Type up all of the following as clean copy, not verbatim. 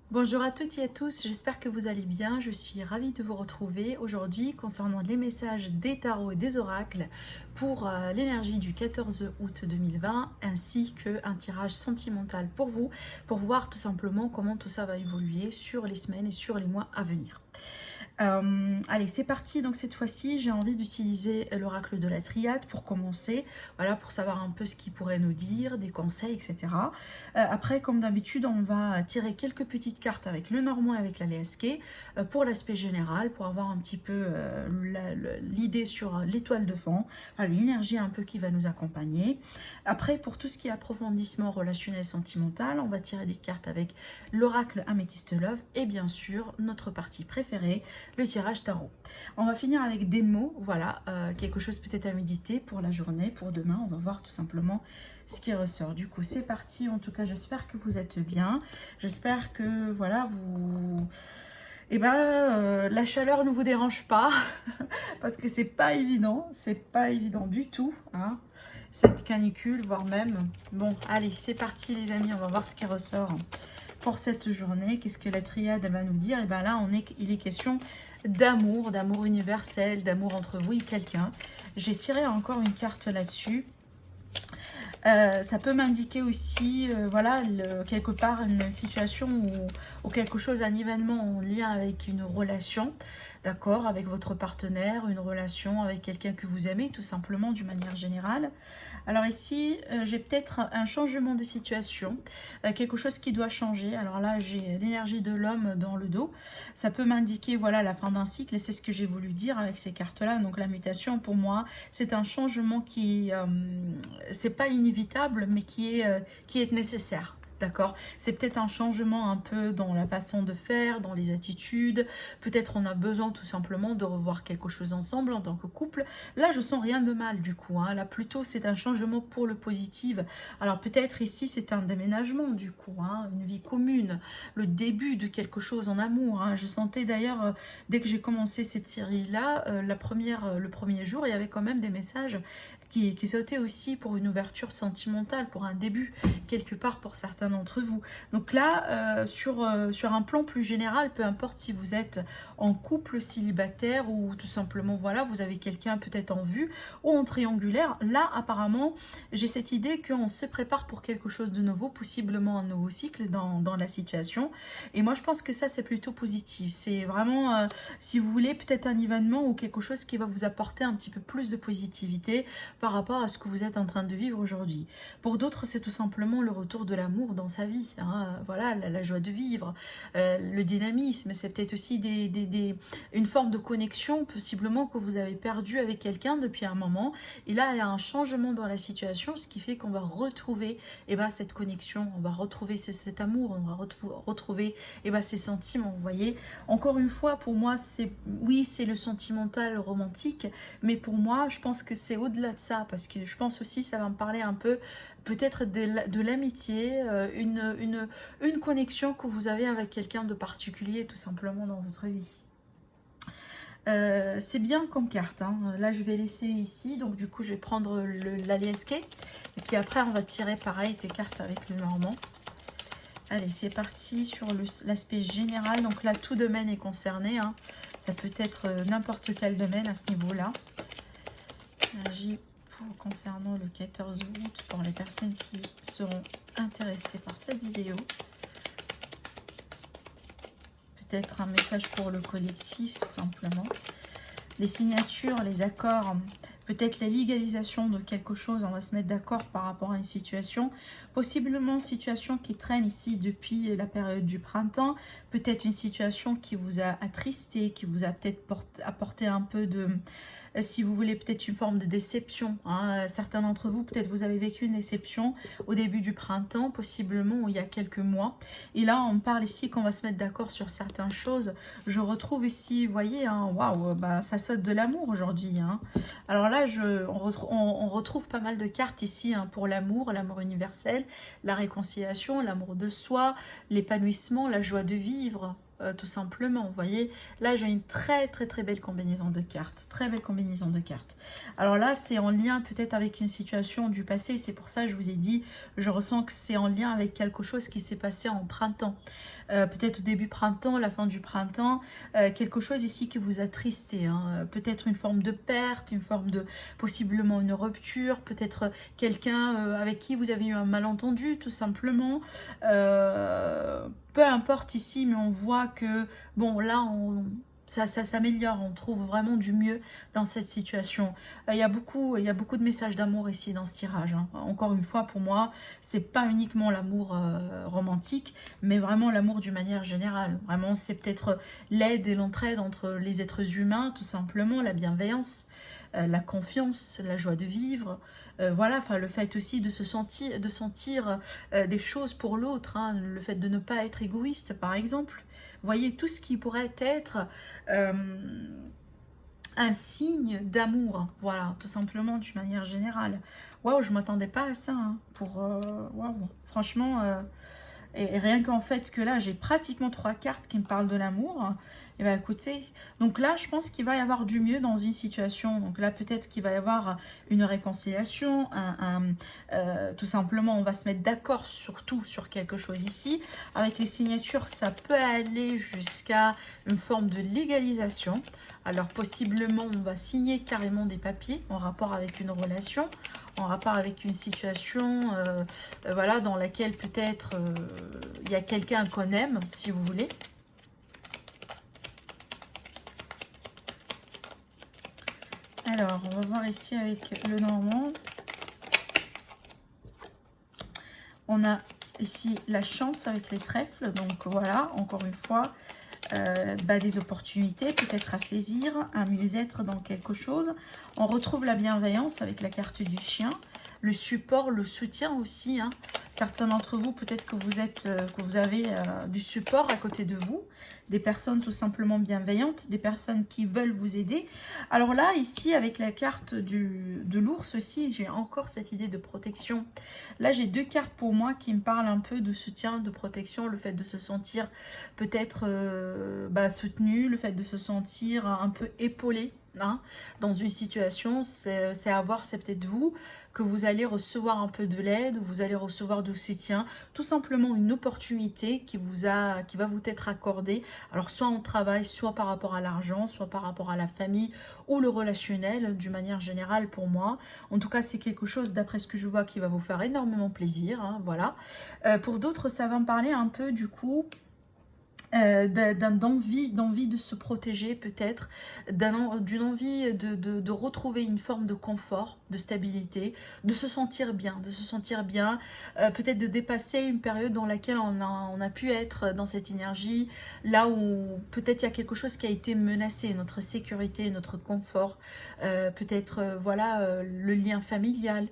Bonjour à toutes et à tous, j'espère que vous allez bien. Je suis ravie de vous retrouver aujourd'hui concernant les messages des tarots et des oracles pour l'énergie du 14 août 2020 ainsi qu'un tirage sentimental pour vous, pour voir tout simplement comment tout ça va évoluer sur les semaines et sur les mois à venir. Allez, c'est parti. Donc cette fois-ci, j'ai envie d'utiliser l'oracle de la triade pour commencer, voilà, pour savoir un peu ce qu'il pourrait nous dire, des conseils, etc. Après, comme d'habitude, on va tirer quelques petites cartes avec le normand et avec la Leaske pour l'aspect général, pour avoir un petit peu l'idée sur l'étoile de fond, voilà, l'énergie un peu qui va nous accompagner. Après, pour tout ce qui est approfondissement relationnel sentimental, on va tirer des cartes avec l'oracle Améthyste Love et bien sûr notre partie préférée, le tirage tarot. On va finir avec des mots, voilà, quelque chose peut-être à méditer pour la journée, pour demain. On va voir tout simplement ce qui ressort. Du coup, c'est parti. En tout cas, j'espère que vous êtes bien. J'espère que, voilà, la chaleur ne vous dérange pas parce que c'est pas évident du tout, hein, cette canicule, voire même. Bon, allez, c'est parti les amis, on va voir ce qui ressort pour cette journée. Qu'est-ce que la triade va nous dire? Et bien là, il est question d'amour, d'amour universel, d'amour entre vous et quelqu'un. J'ai tiré encore une carte là-dessus. Ça peut m'indiquer aussi, voilà, quelque part une situation ou quelque chose, un événement en lien avec une relation, d'accord, avec votre partenaire, une relation avec quelqu'un que vous aimez, tout simplement, d'une manière générale. Alors ici, j'ai peut-être un changement de situation, quelque chose qui doit changer. Alors là, j'ai l'énergie de l'homme dans le dos. Ça peut m'indiquer, voilà, la fin d'un cycle, et c'est ce que j'ai voulu dire avec ces cartes-là. Donc la mutation, pour moi, c'est un changement qui, c'est pas inévitable, mais qui est nécessaire. D'accord? C'est peut-être un changement un peu dans la façon de faire, dans les attitudes. Peut-être on a besoin tout simplement de revoir quelque chose ensemble en tant que couple. Là, je sens rien de mal du coup, hein. Là, plutôt, c'est un changement pour le positif. Alors peut-être ici, c'est un déménagement du coup, hein, une vie commune, le début de quelque chose en amour, hein. Je sentais d'ailleurs, dès que j'ai commencé cette série-là, le premier jour, il y avait quand même des messages qui sautaient aussi pour une ouverture sentimentale, pour un début, quelque part pour certains d'entre vous. Donc là, sur un plan plus général, peu importe si vous êtes en couple célibataire ou tout simplement, voilà, vous avez quelqu'un peut-être en vue ou en triangulaire, là, apparemment, j'ai cette idée qu'on se prépare pour quelque chose de nouveau, possiblement un nouveau cycle dans la situation. Et moi, je pense que ça, c'est plutôt positif. C'est vraiment, si vous voulez, peut-être un événement ou quelque chose qui va vous apporter un petit peu plus de positivité par rapport à ce que vous êtes en train de vivre aujourd'hui. Pour d'autres, c'est tout simplement le retour de l'amour dans sa vie, hein. Voilà, la joie de vivre, le dynamisme, c'est peut-être aussi une forme de connexion, possiblement que vous avez perdu avec quelqu'un depuis un moment. Et là, il y a un changement dans la situation, ce qui fait qu'on va retrouver cette connexion, on va retrouver cet amour, on va retrouver ces sentiments, vous voyez. Encore une fois, pour moi, oui, c'est le sentimental, le romantique, mais pour moi, je pense que c'est au-delà de ça, parce que je pense aussi, ça va me parler un peu, peut-être de l'amitié, une connexion que vous avez avec quelqu'un de particulier, tout simplement, dans votre vie. C'est bien comme carte, hein. Là, je vais laisser ici, donc du coup, je vais prendre la Leaske, et puis après, on va tirer pareil tes cartes avec le normand. Allez, c'est parti sur l'aspect général. Donc là, tout domaine est concerné, hein. Ça peut être n'importe quel domaine à ce niveau-là. Énergie concernant le 14 août pour les personnes qui seront intéressées par cette vidéo. Peut-être un message pour le collectif, tout simplement. Les signatures, les accords, peut-être la légalisation de quelque chose. On va se mettre d'accord par rapport à une situation. Possiblement une situation qui traîne ici depuis la période du printemps. Peut-être une situation qui vous a attristé, qui vous a peut-être apporté un peu de... Si vous voulez, peut-être une forme de déception, hein. Certains d'entre vous, peut-être vous avez vécu une déception au début du printemps, possiblement il y a quelques mois. Et là, on parle ici qu'on va se mettre d'accord sur certaines choses. Je retrouve ici, vous voyez, hein, waouh, bah, ça saute de l'amour aujourd'hui, hein. Alors là, on retrouve pas mal de cartes ici, hein, pour l'amour universel, la réconciliation, l'amour de soi, l'épanouissement, la joie de vivre. tout simplement. Vous voyez, là j'ai une très belle combinaison de cartes, très belle combinaison de cartes. Alors là c'est en lien peut-être avec une situation du passé, c'est pour ça que je vous ai dit, je ressens que c'est en lien avec quelque chose qui s'est passé en printemps, peut-être au début printemps, la fin du printemps, quelque chose ici qui vous a tristé, hein. Peut-être une forme de perte, une forme de possiblement une rupture, peut-être quelqu'un avec qui vous avez eu un malentendu tout simplement, peu importe ici, mais on voit que bon là ça s'améliore, on trouve vraiment du mieux dans cette situation. Il y a beaucoup de messages d'amour ici dans ce tirage, hein. Encore une fois, pour moi, c'est pas uniquement l'amour romantique, mais vraiment l'amour d'une manière générale. Vraiment, c'est peut-être l'aide et l'entraide entre les êtres humains, tout simplement, la bienveillance, la confiance, la joie de vivre. Voilà, enfin le fait aussi de sentir des choses pour l'autre, hein, le fait de ne pas être égoïste, par exemple. Vous voyez, tout ce qui pourrait être un signe d'amour, voilà, tout simplement d'une manière générale. Waouh, je ne m'attendais pas à ça, hein, waouh, franchement, et rien qu'en fait que là, j'ai pratiquement 3 cartes qui me parlent de l'amour. Et bien écoutez, donc là, je pense qu'il va y avoir du mieux dans une situation. Donc là, peut-être qu'il va y avoir une réconciliation, tout simplement, on va se mettre d'accord surtout sur quelque chose ici. Avec les signatures, ça peut aller jusqu'à une forme de légalisation. Alors possiblement, on va signer carrément des papiers en rapport avec une relation, en rapport avec une situation voilà, dans laquelle peut-être il y a quelqu'un qu'on aime, si vous voulez. Alors, on va voir ici avec le normand. On a ici la chance avec les trèfles. Donc voilà, encore une fois, des opportunités peut-être à saisir, un mieux-être dans quelque chose. On retrouve la bienveillance avec la carte du chien. Le support, le soutien aussi, hein. Certains d'entre vous, peut-être que vous avez du support à côté de vous, des personnes tout simplement bienveillantes, des personnes qui veulent vous aider. Alors là, ici, avec la carte de l'ours aussi, j'ai encore cette idée de protection. Là, j'ai 2 cartes pour moi qui me parlent un peu de soutien, de protection, le fait de se sentir peut-être soutenu, le fait de se sentir un peu épaulé, hein, dans une situation. C'est peut-être vous que vous allez recevoir un peu de l'aide, vous allez recevoir du soutien, tout simplement une opportunité qui va vous être accordée, alors soit en travail, soit par rapport à l'argent, soit par rapport à la famille ou le relationnel, d'une manière générale pour moi. En tout cas, c'est quelque chose, d'après ce que je vois, qui va vous faire énormément plaisir, hein, voilà. Pour d'autres, ça va me parler un peu du coup d'envie de se protéger peut-être, d'une envie de retrouver une forme de confort, de stabilité, de se sentir bien, peut-être de dépasser une période dans laquelle on a pu être dans cette énergie, là où peut-être il y a quelque chose qui a été menacé, notre sécurité, notre confort, peut-être voilà, le lien familial,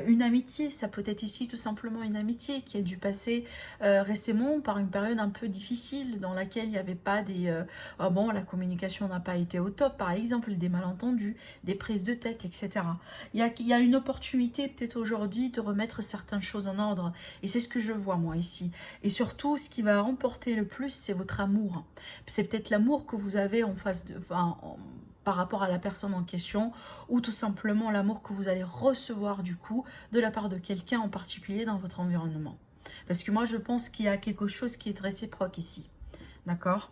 une amitié, ça peut être ici tout simplement une amitié qui a dû passer récemment par une période un peu difficile, dans laquelle il n'y avait pas la communication n'a pas été au top, par exemple, des malentendus, des prises de tête, etc. Il y a une opportunité peut-être aujourd'hui de remettre certaines choses en ordre, et c'est ce que je vois moi ici. Et surtout, ce qui va emporter le plus, c'est votre amour. C'est peut-être l'amour que vous avez en face par rapport à la personne en question, ou tout simplement l'amour que vous allez recevoir du coup de la part de quelqu'un en particulier dans votre environnement. Parce que moi, je pense qu'il y a quelque chose qui est réciproque ici. D'accord.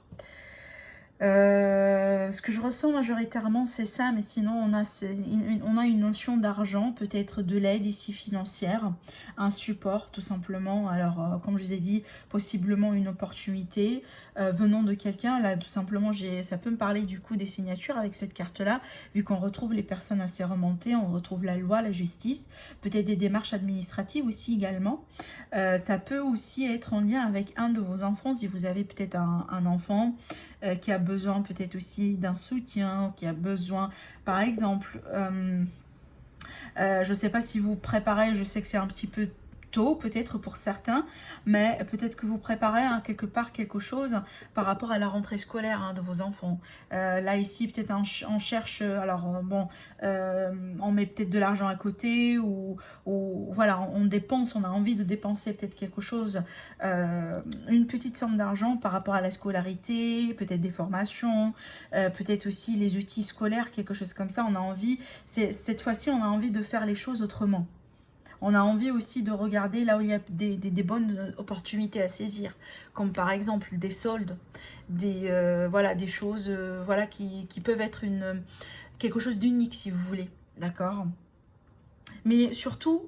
Ce que je ressens majoritairement, c'est ça, mais sinon on a une notion d'argent, peut-être de l'aide ici financière, un support tout simplement. Alors comme je vous ai dit, possiblement une opportunité venant de quelqu'un. Là tout simplement, ça peut me parler du coup des signatures avec cette carte là, vu qu'on retrouve les personnes assez remontées, on retrouve la loi, la justice, peut-être des démarches administratives aussi également. Ça peut aussi être en lien avec un de vos enfants, si vous avez peut-être un enfant qui a besoin peut-être aussi d'un soutien, qui a besoin, par exemple, je ne sais pas si vous préparez, je sais que c'est un petit peu tôt, peut-être pour certains, mais peut-être que vous préparez quelque part quelque chose par rapport à la rentrée scolaire de vos enfants. Là, ici, peut-être on cherche, alors bon, on met peut-être de l'argent à côté ou voilà, on dépense, on a envie de dépenser peut-être quelque chose, une petite somme d'argent par rapport à la scolarité, peut-être des formations, peut-être aussi les outils scolaires, quelque chose comme ça. On a envie, cette fois-ci, on a envie de faire les choses autrement. On a envie aussi de regarder là où il y a des bonnes opportunités à saisir, comme par exemple des soldes, voilà, des choses voilà, qui peuvent être quelque chose d'unique si vous voulez, d'accord? Mais surtout,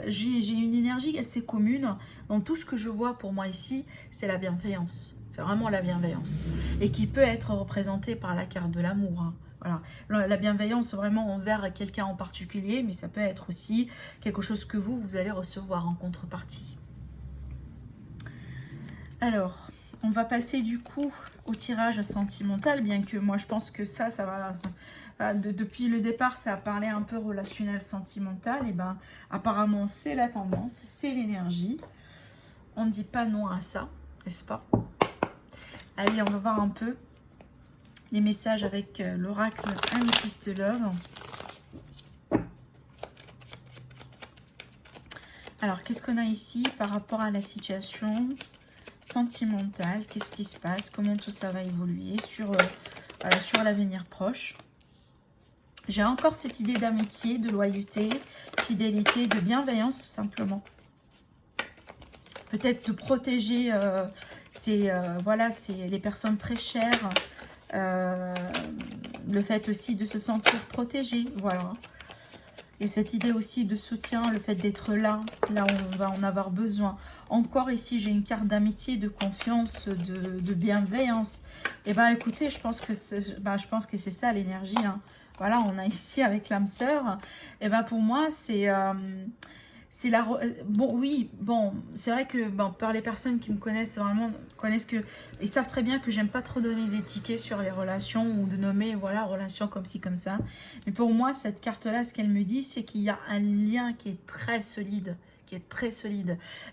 j'ai une énergie assez commune. Donc tout ce que je vois pour moi ici, c'est la bienveillance. C'est vraiment la bienveillance. Et qui peut être représentée par la carte de l'amour. Hein. Voilà. La bienveillance vraiment envers quelqu'un en particulier, mais ça peut être aussi quelque chose que vous allez recevoir en contrepartie. Alors, on va passer du coup au tirage sentimental, bien que moi je pense que ça va... Depuis le départ, ça a parlé un peu relationnel sentimental. Et ben, apparemment, c'est la tendance, c'est l'énergie. On ne dit pas non à ça, n'est-ce pas? Allez, on va voir un peu les messages avec l'oracle Amethyst Love. Alors, qu'est-ce qu'on a ici par rapport à la situation sentimentale? Qu'est-ce qui se passe? Comment tout ça va évoluer sur l'avenir proche? J'ai encore cette idée d'amitié, de loyauté, fidélité, de bienveillance tout simplement. Peut-être de protéger voilà, les personnes très chères. Le fait aussi de se sentir protégé, voilà. Et cette idée aussi de soutien, le fait d'être là où on va en avoir besoin. Encore ici, j'ai une carte d'amitié, de confiance, de bienveillance. Et bien écoutez, je pense que c'est ça l'énergie, hein. Voilà, on a ici avec l'âme sœur. Et ben pour moi, c'est la... Bon, oui, bon, c'est vrai que par les personnes qui me connaissent, vraiment connaissent que... Ils savent très bien que j'aime pas trop donner des tickets sur les relations ou de nommer, voilà, relations comme ci, comme ça. Mais pour moi, cette carte-là, ce qu'elle me dit, c'est qu'il y a un lien qui est très solide.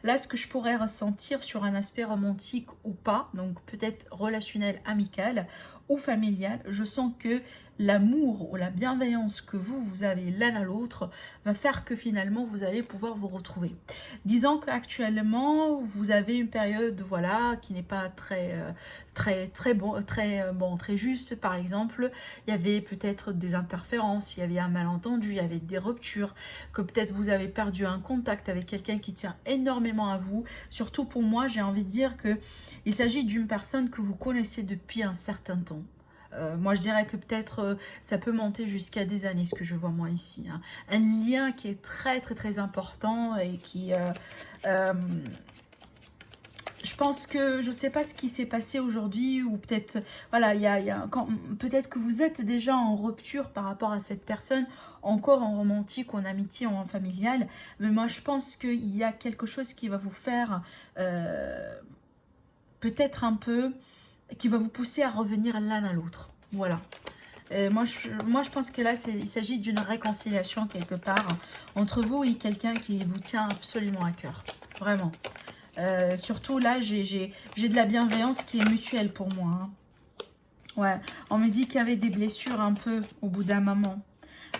Là, ce que je pourrais ressentir sur un aspect romantique ou pas, donc peut-être relationnel, amical ou familial, je sens que l'amour ou la bienveillance que vous avez l'un à l'autre va faire que finalement vous allez pouvoir vous retrouver. Disons qu'actuellement vous avez une période, voilà, qui n'est pas très juste. Par exemple, il y avait peut-être des interférences, il y avait un malentendu, il y avait des ruptures, que peut-être vous avez perdu un contact avec quelqu'un qui tient énormément à vous. Surtout pour moi, j'ai envie de dire que il s'agit d'une personne que vous connaissez depuis un certain temps. Moi je dirais que peut-être ça peut monter jusqu'à des années, ce que je vois moi ici, hein. Un lien qui est très important et qui je pense que je ne sais pas ce qui s'est passé aujourd'hui, ou peut-être voilà, peut-être que vous êtes déjà en rupture par rapport à cette personne, encore en romantique, en amitié, en familial, mais moi je pense qu'il y a quelque chose qui va vous faire peut-être un peu, qui va vous pousser à revenir l'un à l'autre. Voilà. Moi, je pense que là, il s'agit d'une réconciliation quelque part entre vous et quelqu'un qui vous tient absolument à cœur. Vraiment. Surtout là, j'ai de la bienveillance qui est mutuelle pour moi, hein. Ouais, on me dit qu'il y avait des blessures un peu au bout d'un moment.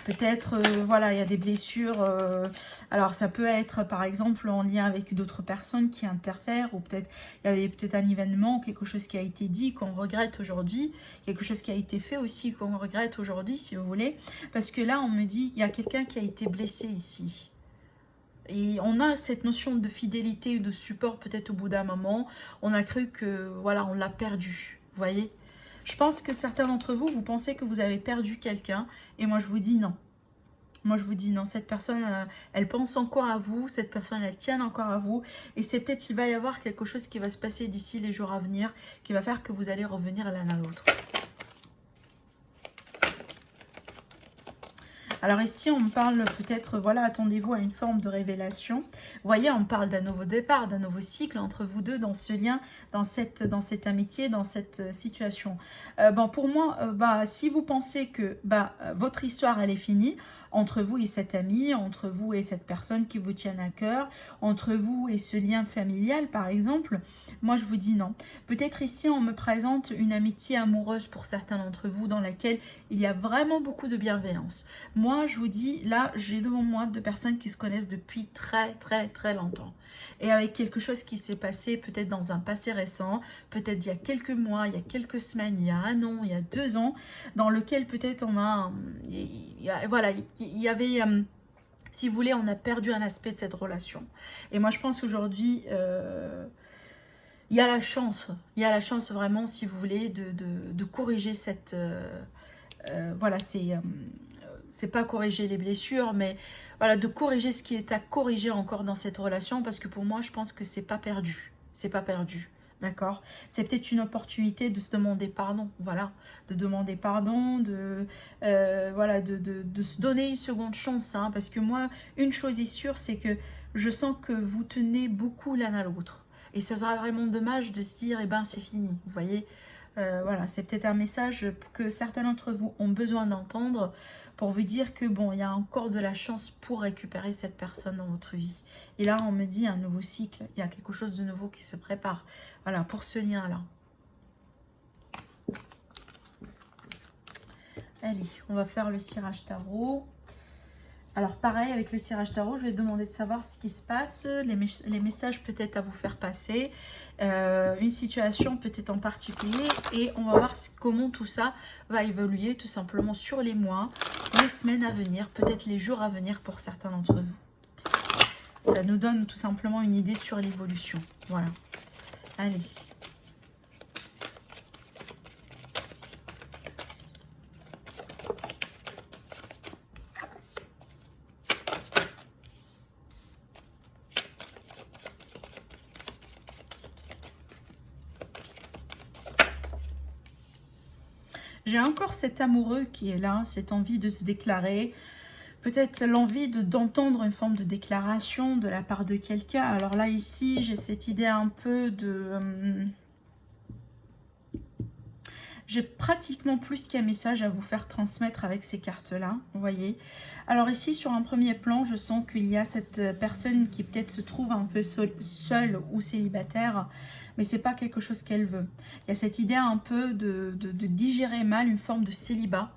Peut-être, voilà, il y a des blessures. Alors, ça peut être, par exemple, en lien avec d'autres personnes qui interfèrent. Ou peut-être, il y avait peut-être un événement, quelque chose qui a été dit, qu'on regrette aujourd'hui. Quelque chose qui a été fait aussi, qu'on regrette aujourd'hui, si vous voulez. Parce que là, on me dit, il y a quelqu'un qui a été blessé ici. Et on a cette notion de fidélité ou de support peut-être au bout d'un moment. On a cru que, voilà, on l'a perdu. Vous voyez ? Je pense que certains d'entre vous, vous pensez que vous avez perdu quelqu'un. Et moi, je vous dis non. Moi, je vous dis non. Cette personne, elle pense encore à vous. Cette personne, elle tient encore à vous. Et c'est peut-être, il va y avoir quelque chose qui va se passer d'ici les jours à venir, qui va faire que vous allez revenir l'un à l'autre. Alors ici, on me parle peut-être, voilà, attendez-vous à une forme de révélation. Vous voyez, on parle d'un nouveau départ, d'un nouveau cycle entre vous deux, dans ce lien, dans cette amitié, dans cette situation. Bon, pour moi, si vous pensez que votre histoire, elle est finie, entre vous et cet ami, entre vous et cette personne qui vous tient à cœur, entre vous et ce lien familial par exemple. Moi je vous dis non. Peut-être ici on me présente une amitié amoureuse pour certains d'entre vous dans laquelle il y a vraiment beaucoup de bienveillance. Moi je vous dis, là j'ai devant moi deux personnes qui se connaissent depuis très très très longtemps. Et avec quelque chose qui s'est passé peut-être dans un passé récent, peut-être il y a quelques mois, il y a quelques semaines, il y a un an, il y a 2 ans, dans lequel peut-être on a, voilà, il y avait, si vous voulez, on a perdu un aspect de cette relation. Et moi je pense qu'aujourd'hui, il y a la chance vraiment, si vous voulez, de corriger cette, voilà, c'est pas corriger les blessures, mais voilà, de corriger ce qui est à corriger encore dans cette relation, parce que pour moi, je pense que c'est pas perdu. C'est pas perdu. D'accord? C'est peut-être une opportunité de se demander pardon, voilà, de demander pardon, voilà, de se donner une seconde chance, hein, parce que moi, une chose est sûre, c'est que je sens que vous tenez beaucoup l'un à l'autre. Et ça sera vraiment dommage de se dire, eh ben, c'est fini, vous voyez? Voilà, c'est peut-être un message que certains d'entre vous ont besoin d'entendre pour vous dire que bon, il y a encore de la chance pour récupérer cette personne dans votre vie. Et là, on me dit un nouveau cycle, il y a quelque chose de nouveau qui se prépare. Voilà, pour ce lien-là. Allez, on va faire le tirage tarot. Alors pareil, avec le tirage tarot, je vais demander de savoir ce qui se passe, les messages peut-être à vous faire passer, une situation peut-être en particulier, et on va voir comment tout ça va évoluer tout simplement sur les mois, les semaines à venir, peut-être les jours à venir pour certains d'entre vous. Ça nous donne tout simplement une idée sur l'évolution. Voilà. Allez. J'ai encore cet amoureux qui est là, cette envie de se déclarer, peut-être l'envie d'entendre une forme de déclaration de la part de quelqu'un. Alors là, ici, j'ai cette idée un peu de... j'ai pratiquement plus qu'un message à vous faire transmettre avec ces cartes-là, vous voyez. Alors ici, sur un premier plan, je sens qu'il y a cette personne qui peut-être se trouve un peu seule ou célibataire, mais c'est pas quelque chose qu'elle veut. Il y a cette idée un peu de digérer mal une forme de célibat,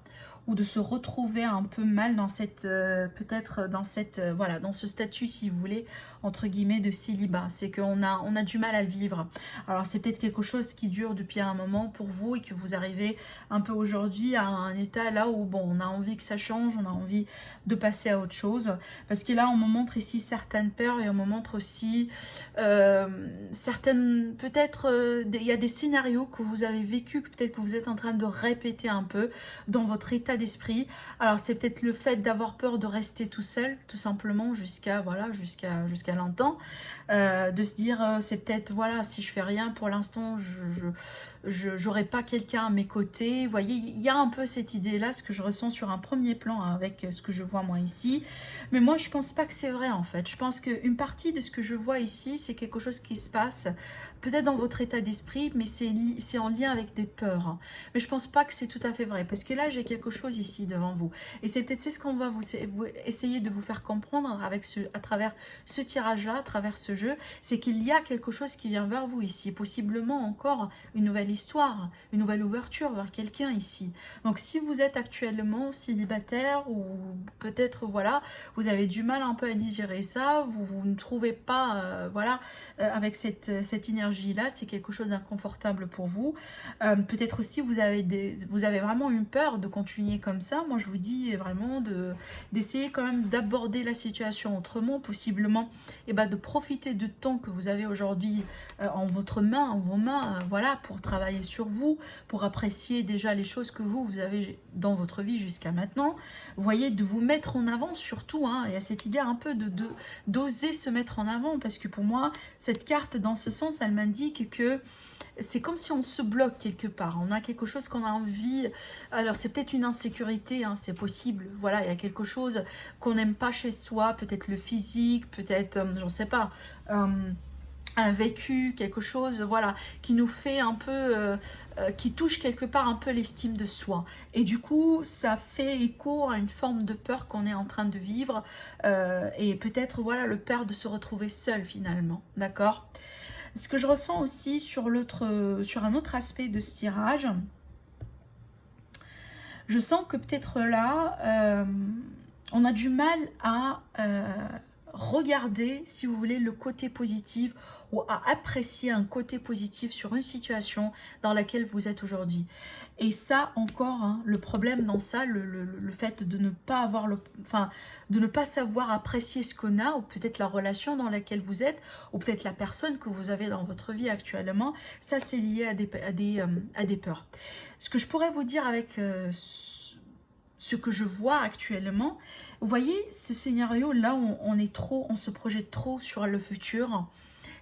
ou de se retrouver un peu mal dans cette, peut-être dans cette, voilà, dans ce statut, si vous voulez, entre guillemets, de célibat. C'est qu'on a du mal à le vivre. Alors, c'est peut-être quelque chose qui dure depuis un moment pour vous et que vous arrivez un peu aujourd'hui à un état là où, bon, on a envie que ça change, on a envie de passer à autre chose. Parce que là, on me montre ici certaines peurs et on me montre aussi certaines, peut-être, il y a des scénarios que vous avez vécu, que peut-être que vous êtes en train de répéter un peu dans votre état d'esprit. Alors c'est peut-être le fait d'avoir peur de rester tout seul, tout simplement, jusqu'à voilà, jusqu'à longtemps, de se dire c'est peut-être voilà, si je fais rien pour l'instant, je n'aurai pas quelqu'un à mes côtés. Vous voyez, il y a un peu cette idée-là, ce que je ressens sur un premier plan, hein, avec ce que je vois moi ici. Mais moi, je pense pas que c'est vrai, en fait. Je pense qu'une partie de ce que je vois ici, c'est quelque chose qui se passe peut-être dans votre état d'esprit, mais c'est en lien avec des peurs. Hein. Mais je pense pas que c'est tout à fait vrai, parce que là, j'ai quelque chose ici devant vous. Et c'est peut-être ce qu'on va vous essayer de vous faire comprendre avec à travers ce tirage-là, à travers ce jeu, c'est qu'il y a quelque chose qui vient vers vous ici, possiblement encore une nouvelle histoire, une nouvelle ouverture vers quelqu'un ici. Donc si vous êtes actuellement célibataire ou peut-être voilà, vous avez du mal un peu à digérer ça, vous ne trouvez pas voilà, avec cette énergie là, c'est quelque chose d'inconfortable pour vous. Peut-être aussi vous avez vraiment une peur de continuer comme ça. Moi je vous dis vraiment d'essayer quand même d'aborder la situation autrement, possiblement de profiter du temps que vous avez aujourd'hui en vos mains, voilà, pour travailler sur vous, pour apprécier déjà les choses que vous avez dans votre vie jusqu'à maintenant. Vous voyez, de vous mettre en avant surtout, hein, il y a cette idée un peu d'oser se mettre en avant, parce que pour moi, cette carte, dans ce sens, elle m'indique que c'est comme si on se bloque quelque part, on a quelque chose qu'on a envie, alors c'est peut-être une insécurité, hein, c'est possible, voilà, il y a quelque chose qu'on n'aime pas chez soi, peut-être le physique, peut-être, j'en sais pas, un vécu, quelque chose, voilà, qui nous fait un peu, qui touche quelque part un peu l'estime de soi. Et du coup, ça fait écho à une forme de peur qu'on est en train de vivre, et peut-être, voilà, le peur de se retrouver seul finalement, d'accord? Ce que je ressens aussi sur sur un autre aspect de ce tirage, je sens que peut-être là, on a du mal à regarder, si vous voulez, le côté positif ou à apprécier un côté positif sur une situation dans laquelle vous êtes aujourd'hui. Et ça encore, hein, le problème dans ça, le fait de ne pas avoir enfin, de ne pas savoir apprécier ce qu'on a, ou peut-être la relation dans laquelle vous êtes, ou peut-être la personne que vous avez dans votre vie actuellement, ça c'est lié à des peurs. Ce que je pourrais vous dire avec ce que je vois actuellement, vous voyez ce scénario là où on se projette trop sur le futur,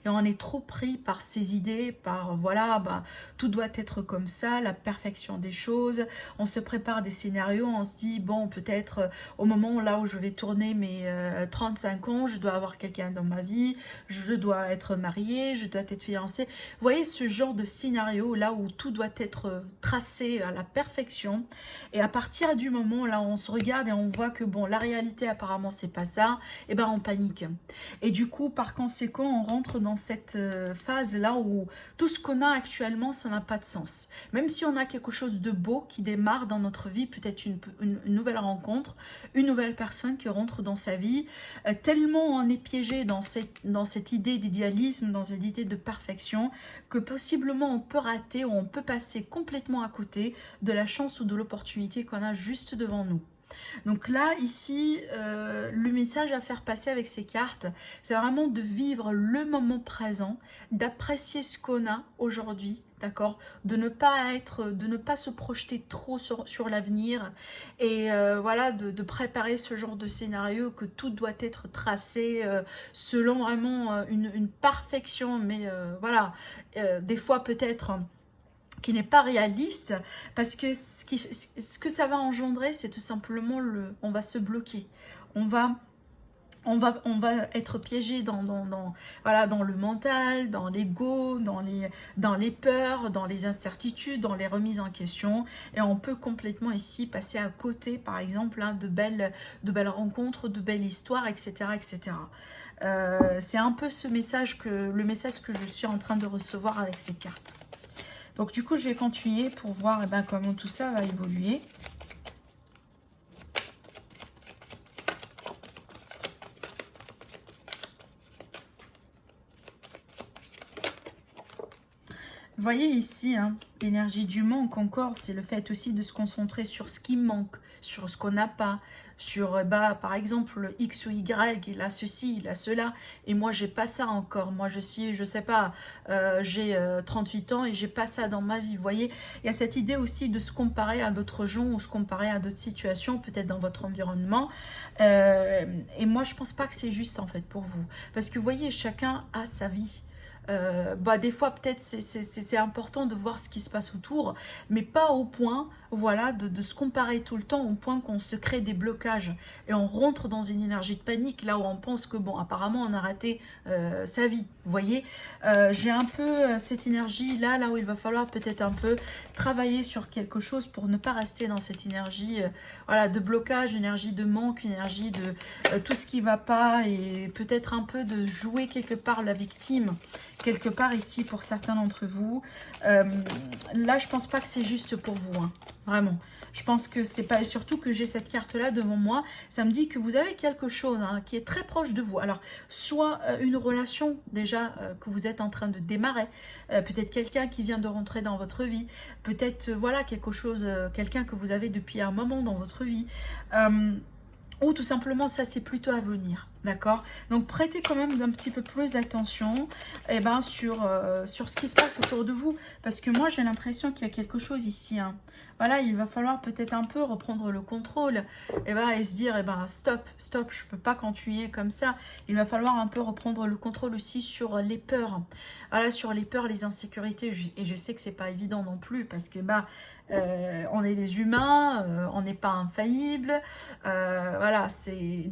et on est trop pris par ces idées, par voilà, bah, tout doit être comme ça, la perfection des choses. On se prépare des scénarios, on se dit, bon, peut-être au moment là où je vais tourner mes 35 ans, je dois avoir quelqu'un dans ma vie, je dois être mariée, je dois être fiancée. Vous voyez ce genre de scénario là où tout doit être tracé à la perfection. Et à partir du moment là où on se regarde et on voit que bon, la réalité apparemment c'est pas ça, et ben on panique. Et du coup, par conséquent, on rentre dans cette phase-là où tout ce qu'on a actuellement, ça n'a pas de sens. Même si on a quelque chose de beau qui démarre dans notre vie, peut-être une nouvelle rencontre, une nouvelle personne qui rentre dans sa vie, tellement on est piégé dans cette idée d'idéalisme, dans cette idée de perfection, que possiblement on peut rater ou on peut passer complètement à côté de la chance ou de l'opportunité qu'on a juste devant nous. Donc là, ici, le message à faire passer avec ces cartes, c'est vraiment de vivre le moment présent, d'apprécier ce qu'on a aujourd'hui, d'accord, de ne pas se projeter trop sur l'avenir, et voilà, de préparer ce genre de scénario, que tout doit être tracé selon vraiment une perfection, mais voilà, des fois peut-être qui n'est pas réaliste, parce que ce que ça va engendrer, c'est tout simplement on va se bloquer, on va être piégé voilà, dans le mental, dans l'ego, dans les peurs, dans les incertitudes, dans les remises en question, et on peut complètement ici passer à côté, par exemple, hein, de belles rencontres, de belles histoires, etc., etc. C'est un peu le message que je suis en train de recevoir avec ces cartes. Donc du coup, je vais continuer pour voir comment tout ça va évoluer. Vous voyez ici, hein, l'énergie du manque encore, c'est le fait aussi de se concentrer sur ce qui manque, sur ce qu'on n'a pas, sur, par exemple, le X ou Y, il a ceci, il a cela, et moi, j'ai pas ça encore. Moi, je sais pas, j'ai 38 ans et j'ai pas ça dans ma vie. Vous voyez, il y a cette idée aussi de se comparer à d'autres gens ou se comparer à d'autres situations, peut-être dans votre environnement. Et moi, je pense pas que c'est juste, en fait, pour vous. Parce que, vous voyez, chacun a sa vie. Des fois peut-être c'est important de voir ce qui se passe autour, mais pas au point, voilà, de se comparer tout le temps, au point qu'on se crée des blocages et on rentre dans une énergie de panique là où on pense que bon, apparemment on a raté sa vie. Vous voyez, j'ai un peu cette énergie là où il va falloir peut-être un peu travailler sur quelque chose pour ne pas rester dans cette énergie voilà, de blocage, énergie de manque, énergie de tout ce qui va pas, et peut-être un peu de jouer quelque part la victime quelque part ici pour certains d'entre vous. Là, je pense pas que c'est juste pour vous, hein, vraiment. Je pense que c'est pas, et surtout que j'ai cette carte-là devant moi, ça me dit que vous avez quelque chose hein, qui est très proche de vous. Alors, soit une relation déjà que vous êtes en train de démarrer, peut-être quelqu'un qui vient de rentrer dans votre vie, peut-être voilà quelque chose, quelqu'un que vous avez depuis un moment dans votre vie. Ou tout simplement, ça c'est plutôt à venir, d'accord? Donc prêtez quand même un petit peu plus d'attention sur ce qui se passe autour de vous. Parce que moi j'ai l'impression qu'il y a quelque chose ici. Hein. Voilà, il va falloir peut-être un peu reprendre le contrôle et se dire stop, je peux pas continuer comme ça. Il va falloir un peu reprendre le contrôle aussi sur les peurs. Voilà, sur les peurs, les insécurités. Et je sais que c'est pas évident non plus parce que on est des humains, on n'est pas infaillible. Voilà, c'est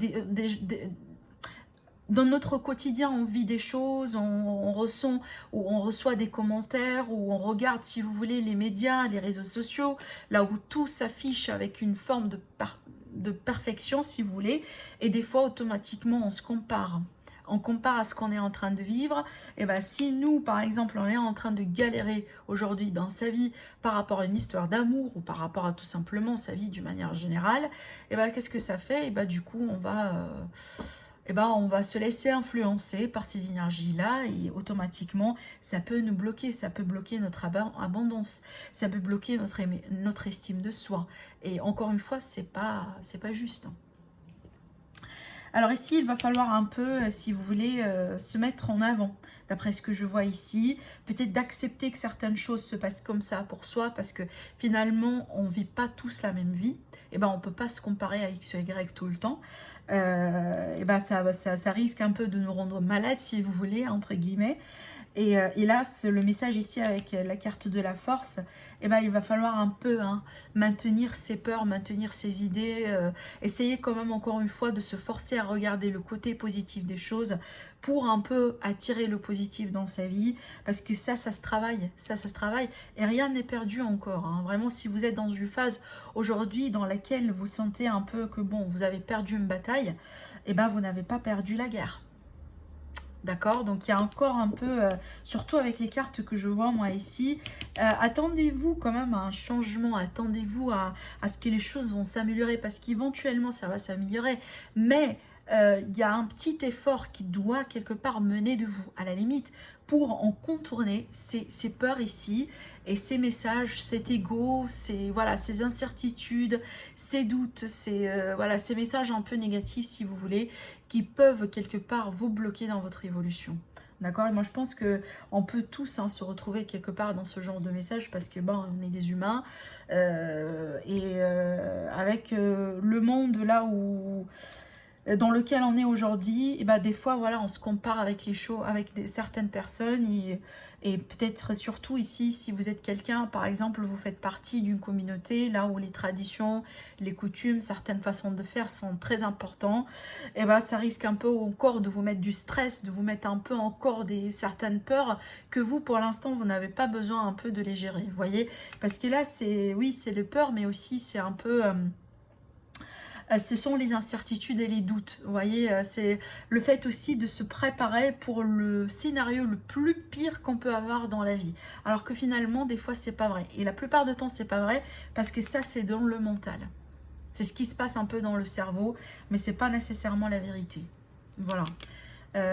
dans notre quotidien, on vit des choses, on ressent ou on reçoit des commentaires ou on regarde, si vous voulez, les médias, les réseaux sociaux, là où tout s'affiche avec une forme de perfection, si vous voulez, et des fois, automatiquement, on se compare. On compare à ce qu'on est en train de vivre. Et bien, si nous, par exemple, on est en train de galérer aujourd'hui dans sa vie par rapport à une histoire d'amour ou par rapport à tout simplement sa vie d'une manière générale, et bien, qu'est-ce que ça fait? Et bien, du coup, on va se laisser influencer par ces énergies-là et automatiquement, ça peut nous bloquer, ça peut bloquer notre abondance, ça peut bloquer notre estime de soi. Et encore une fois, c'est pas juste. Alors ici, il va falloir un peu, si vous voulez, se mettre en avant, d'après ce que je vois ici. Peut-être d'accepter que certaines choses se passent comme ça pour soi, parce que finalement, on ne vit pas tous la même vie. Et ben, on ne peut pas se comparer à X ou Y tout le temps. Et ben, ça risque un peu de nous rendre malades, si vous voulez, entre guillemets. Et là, le message ici avec la carte de la force, eh ben, il va falloir un peu maintenir ses peurs, maintenir ses idées, essayer quand même encore une fois de se forcer à regarder le côté positif des choses pour un peu attirer le positif dans sa vie, parce que ça se travaille, ça se travaille, et rien n'est perdu encore. Hein. Vraiment, si vous êtes dans une phase aujourd'hui dans laquelle vous sentez un peu que bon, vous avez perdu une bataille, eh ben, vous n'avez pas perdu la guerre. D'accord, donc il y a encore un peu, surtout avec les cartes que je vois moi ici, attendez-vous quand même à un changement, attendez-vous à ce que les choses vont s'améliorer, parce qu'éventuellement ça va s'améliorer, mais il y a un petit effort qui doit quelque part mener de vous, à la limite, pour en contourner ces peurs ici, et ces messages, cet ego, ces incertitudes, ces doutes, ces messages un peu négatifs si vous voulez, qui peuvent quelque part vous bloquer dans votre évolution. D'accord? Et moi je pense qu'on peut tous se retrouver quelque part dans ce genre de message, parce que bon, on est des humains, avec le monde là dans lequel on est aujourd'hui, et ben des fois voilà, on se compare avec les choses, avec certaines personnes, et peut-être surtout ici, si vous êtes quelqu'un, par exemple, vous faites partie d'une communauté là où les traditions, les coutumes, certaines façons de faire sont très importants, et ben ça risque un peu encore de vous mettre du stress, de vous mettre un peu encore certaines peurs que vous, pour l'instant, vous n'avez pas besoin un peu de les gérer, vous voyez, parce que là c'est, oui, c'est le peur, mais aussi c'est un peu ce sont les incertitudes et les doutes. Vous voyez, c'est le fait aussi de se préparer pour le scénario le plus pire qu'on peut avoir dans la vie. Alors que finalement, des fois, c'est pas vrai. Et la plupart du temps, c'est pas vrai, parce que ça, c'est dans le mental. C'est ce qui se passe un peu dans le cerveau, mais c'est pas nécessairement la vérité. Voilà.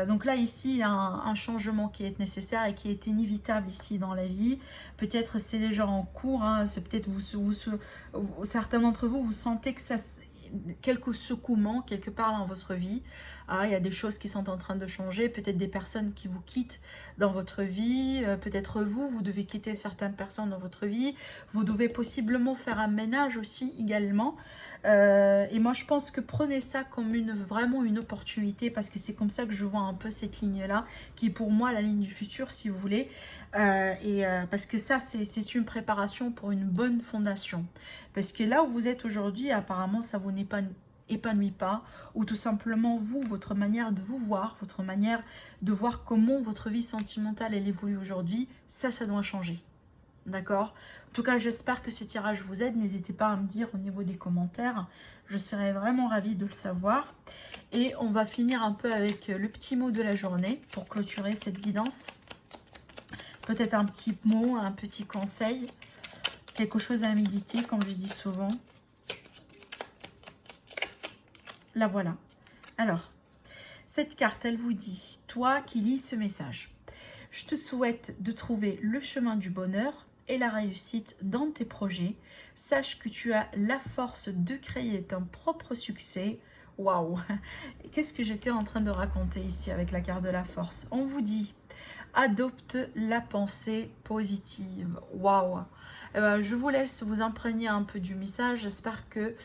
Donc là, ici, il y a un changement qui est nécessaire et qui est inévitable ici dans la vie. Peut-être c'est déjà en cours. Hein, c'est peut-être certains d'entre vous, vous sentez que ça... quelques secouements quelque part dans votre vie. Il y a des choses qui sont en train de changer, peut-être des personnes qui vous quittent dans votre vie, peut-être vous devez quitter certaines personnes dans votre vie, vous devez possiblement faire un ménage aussi également. Et moi je pense que prenez ça comme vraiment une opportunité, parce que c'est comme ça que je vois un peu cette ligne-là, qui est pour moi la ligne du futur si vous voulez, parce que ça c'est une préparation pour une bonne fondation. Parce que là où vous êtes aujourd'hui, apparemment ça vous épanouit pas, ou tout simplement vous, votre manière de vous voir, votre manière de voir comment votre vie sentimentale elle évolue aujourd'hui, ça doit changer. D'accord? En tout cas, j'espère que ce tirage vous aide. N'hésitez pas à me dire au niveau des commentaires. Je serais vraiment ravie de le savoir. Et on va finir un peu avec le petit mot de la journée pour clôturer cette guidance. Peut-être un petit mot, un petit conseil, quelque chose à méditer, comme je dis souvent. La voilà. Alors, cette carte, elle vous dit, toi qui lis ce message, je te souhaite de trouver le chemin du bonheur et la réussite dans tes projets. Sache que tu as la force de créer ton propre succès. Waouh! Qu'est-ce que j'étais en train de raconter ici avec la carte de la force? On vous dit, adopte la pensée positive. Waouh! Je vous laisse vous imprégner un peu du message. J'espère que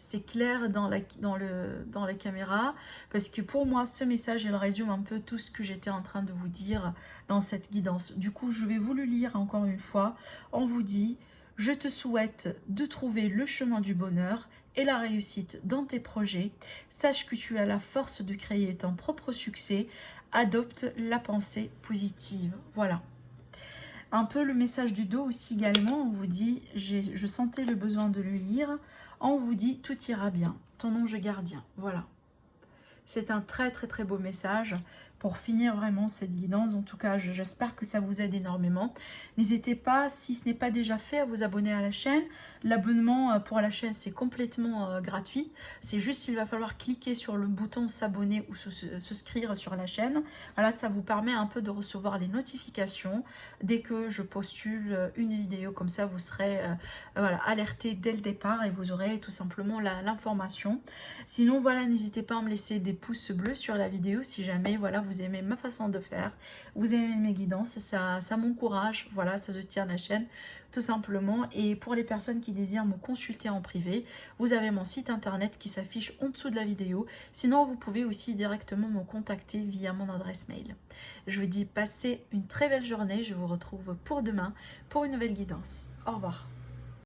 c'est clair dans la caméra, parce que pour moi ce message il résume un peu tout ce que j'étais en train de vous dire dans cette guidance. Du coup je vais vous le lire encore une fois. On vous dit, Je te souhaite de trouver le chemin du bonheur et la réussite dans tes projets. Sache que tu as la force de créer ton propre succès. Adopte la pensée positive. Voilà. Un peu le message du dos aussi également. On vous dit, je sentais le besoin de le lire. On vous dit, tout ira bien. Ton ange gardien. Voilà. C'est un très très très beau message pour finir vraiment cette guidance. En tout cas, j'espère que ça vous aide énormément. N'hésitez pas, si ce n'est pas déjà fait, à vous abonner à la chaîne. L'abonnement pour la chaîne, c'est complètement gratuit. C'est juste qu'il va falloir cliquer sur le bouton s'abonner ou souscrire sur la chaîne. Voilà, ça vous permet un peu de recevoir les notifications. Dès que je postule une vidéo comme ça, vous serez voilà, alerté dès le départ et vous aurez tout simplement l'information. Sinon, voilà, n'hésitez pas à me laisser des pouces bleus sur la vidéo si jamais voilà, vous aimez ma façon de faire, vous aimez mes guidances, ça m'encourage, voilà, ça soutient la chaîne tout simplement. Et pour les personnes qui désirent me consulter en privé, vous avez mon site internet qui s'affiche en dessous de la vidéo. Sinon, vous pouvez aussi directement me contacter via mon adresse mail. Je vous dis passez une très belle journée, je vous retrouve pour demain pour une nouvelle guidance. Au revoir.